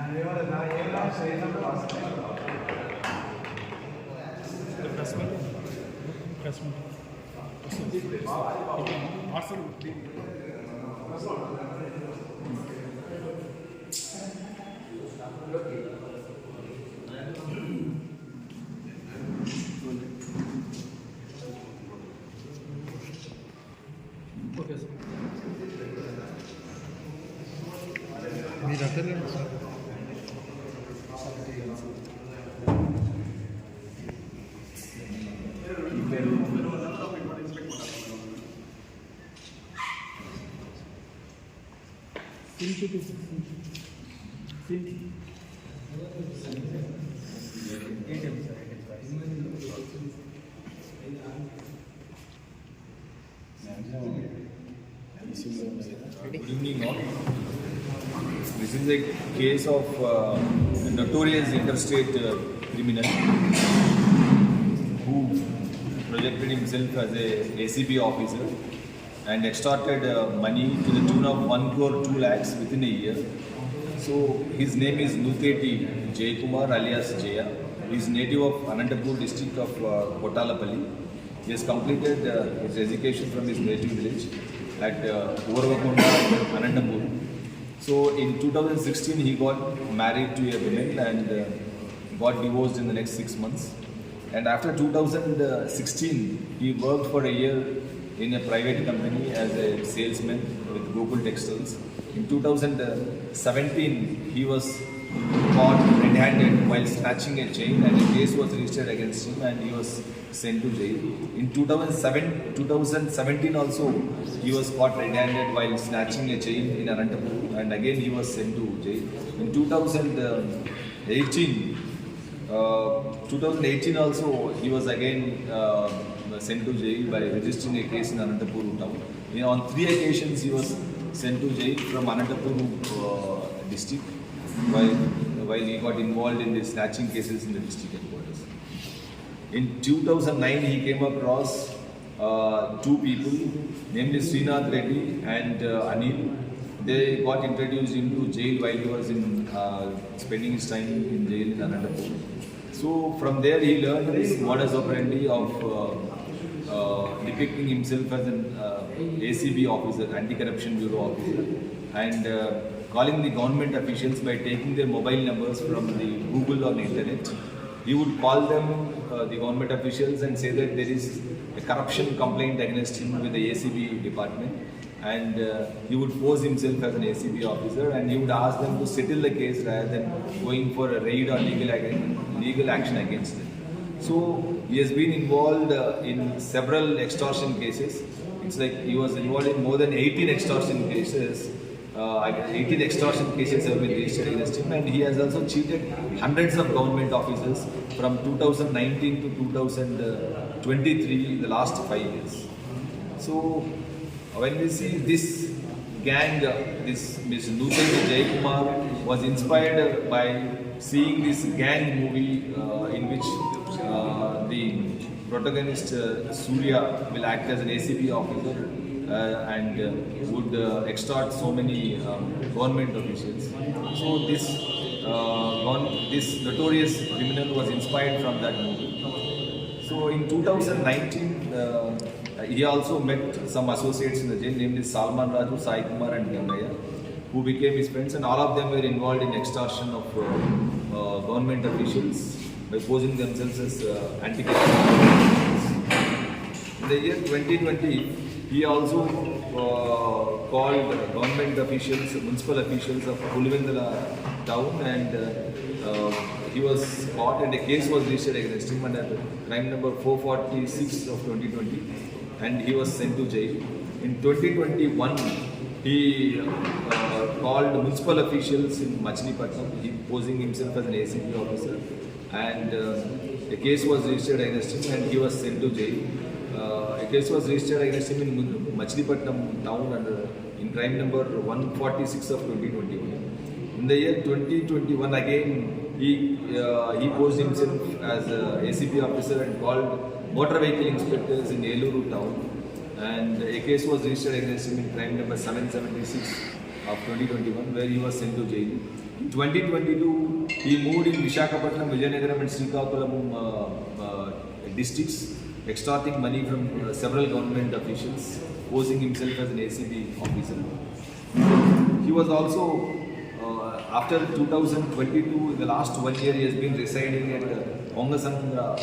Good evening all. This is a case of a notorious interstate criminal who projected himself as a ACB officer and extorted money to the tune of 1 crore 2 lakhs within a year. So his name is Nutheti Jayakumar alias Jaya. He is native of Ananthapur district of Kotalapally. He has completed his education from his native village at Urvakonda, Ananthapur. So in 2016 he got married to a woman and got divorced in the next 6 months. And after 2016 he worked for a year in a private company as a salesman with Gokul Textiles. In 2017 he was caught red-handed while snatching a chain and a case was registered against him and he was sent to jail. In 2017 also he was caught red-handed while snatching a chain in Ananthapur and again he was sent to jail. In 2018 also he was again sent to jail by registering a case in Ananthapur town. On 3 occasions he was sent to jail from Ananthapur district while he got involved in the snatching cases in the district headquarters. In 2009 he came across 2 people, namely Srinath Reddy and Anil. They got introduced into jail while he was spending his time in jail in Ananthapur. So from there he learned this modus operandi of depicting himself as an ACB officer, Anti-Corruption Bureau officer, and calling the government officials by taking their mobile numbers from the Google or the internet. He would call them, the government officials, and say that there is a corruption complaint against him with the ACB department, and he would pose himself as an ACB officer and he would ask them to settle the case rather than going for a raid or legal action against them. So he has been involved in several extortion cases. It's like he was involved in more than 18 extortion cases. 18 extortion cases have been registered against him, and he has also cheated hundreds of government officers from 2019 to 2023, the last 5 years. So when we see this gang, this Mr. Nutheti Jayakumar was inspired by seeing this gang movie in which the protagonist Surya will act as an ACB officer and would extort so many government officials. So this notorious criminal was inspired from that movie. So in 2019, he also met some associates in the jail, namely Salman Raju, Sai Kumar and Jaya, who became his friends, and all of them were involved in extortion of government officials by posing themselves as anti-corruption. In the year 2020, he also called government officials, municipal officials of Pulivendala town, and he was caught and a case was registered against him under crime number 446 of 2020, and he was sent to jail. In 2021, he called municipal officials in Machilipatnam, he posing himself as an ACB officer, and a case was registered against him and he was sent to jail. A case was registered against him in Machilipatnam town in crime number 146 of 2021. In the year 2021 again, he posed himself as an ACB officer and called motor vehicle inspectors in Eluru town, and a case was registered against him in crime number 776 of 2021 where he was sent to jail. In 2022, he moved in Visakhapatnam, Vizianagaram and Srikakulam districts, extorting money from several government officials, posing himself as an ACB officer. He was also, after 2022, in the last 1 year, he has been residing at Honga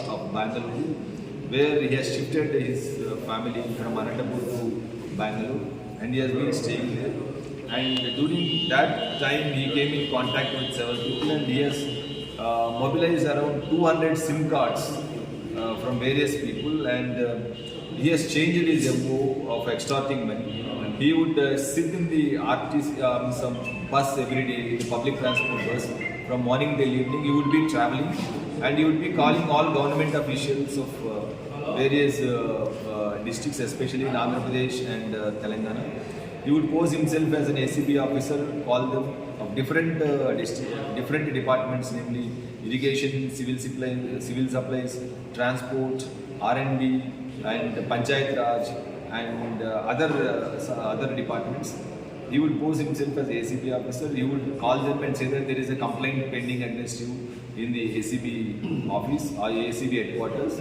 of Bangalore, where he has shifted his family from Ananthapur to Bangalore, and he has been staying there. And during that time, he came in contact with several people, and he has mobilized around 200 SIM cards from various people, and he has changed his MO of extorting money. He would sit in the some bus every day, the public transport bus, from morning till evening. He would be traveling, and he would be calling all government officials of various districts, especially in Andhra Pradesh and Telangana. He would pose himself as an ACB officer, call them of different different departments, namely irrigation, civil supplies, transport, R&D, and Panchayat Raj, and other departments. He would pose himself as ACB officer. He would call them and say that there is a complaint pending against you in the ACB office or ACB headquarters,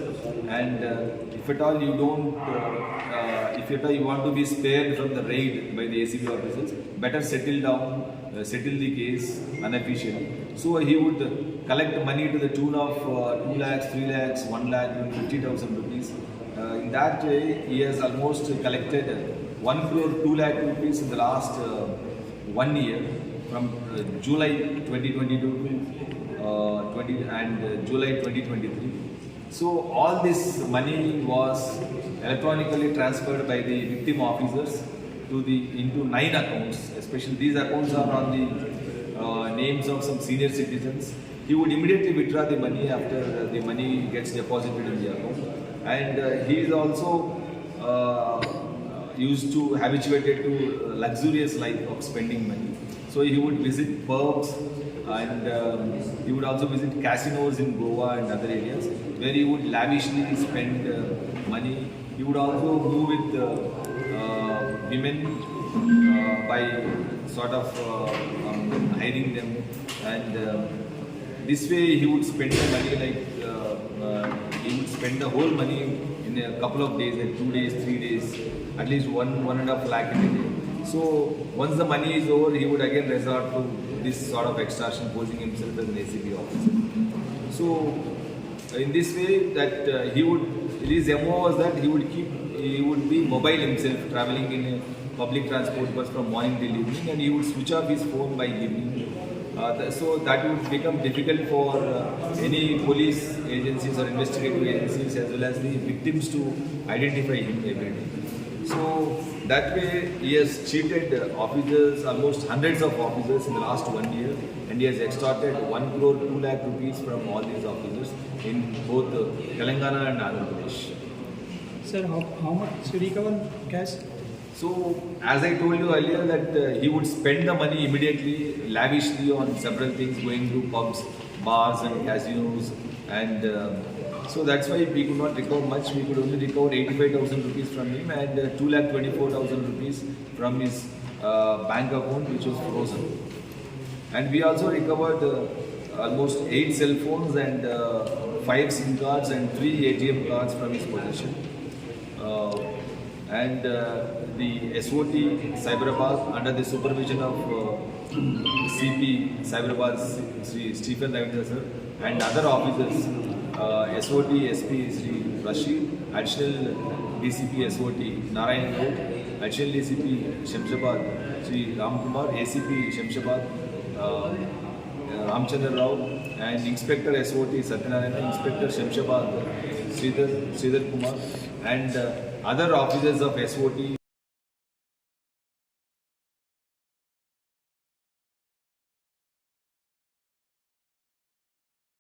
and if at all you don't, if at all you want to be spared from the raid by the ACB officers, better settle down, settle the case unofficially. So he would collect money to the tune of 2 lakhs, 3 lakhs, 1 lakh, even 50,000 rupees. In that way, he has almost collected 1 crore 2 lakh rupees in the last 1 year, from July 2022 to July 2023. So all this money was electronically transferred by the victim officers into 9 accounts. Especially these accounts are on the names of some senior citizens. He would immediately withdraw the money after the money gets deposited in the account. And he is also used to habituated to luxurious life of spending money. So he would visit pubs, and he would also visit casinos in Goa and other areas where he would lavishly spend money. He would also move with women by sort of hiring them, and this way he would spend the money like he would spend the whole money in a couple of days, like 2 days, 3 days, at least 1.5 lakh in a day. So once the money is over, he would again resort to this sort of extortion, posing himself as an ACB officer. So in this way, that his MO was that he would be mobile himself, traveling in a public transport bus from morning till evening, and he would switch off his phone by evening. So that would become difficult for any police agencies or investigative agencies as well as the victims to identify him every day. So that way he has cheated officers, almost hundreds of officers in the last 1 year, and he has extorted 1 crore 2 lakh rupees from all these officers in both Telangana and Andhra Pradesh. Sir, how much recover cash? So, as I told you earlier, that he would spend the money immediately, lavishly on several things, going to pubs, bars and casinos, and so that's why we could not recover much. We could only recover 85,000 rupees from him and 2,24,000 rupees from his bank account, which was frozen. And we also recovered almost 8 cell phones and 5 SIM cards and 3 ATM cards from his possession. And the SOT-Shamshabad, under the supervision of CP Cyberabad Sri Stephen Ravindra sir, and other officers, SOT SP Sri Rashid, additional DCP SOT Narayana, additional DCP Shamshabad Sri Ramkumar, ACP Shamshabad Ramchandra Rao, and Inspector SOT Satyanarayana, Inspector Shamshabad Sridhar Kumar, and other officers of SOT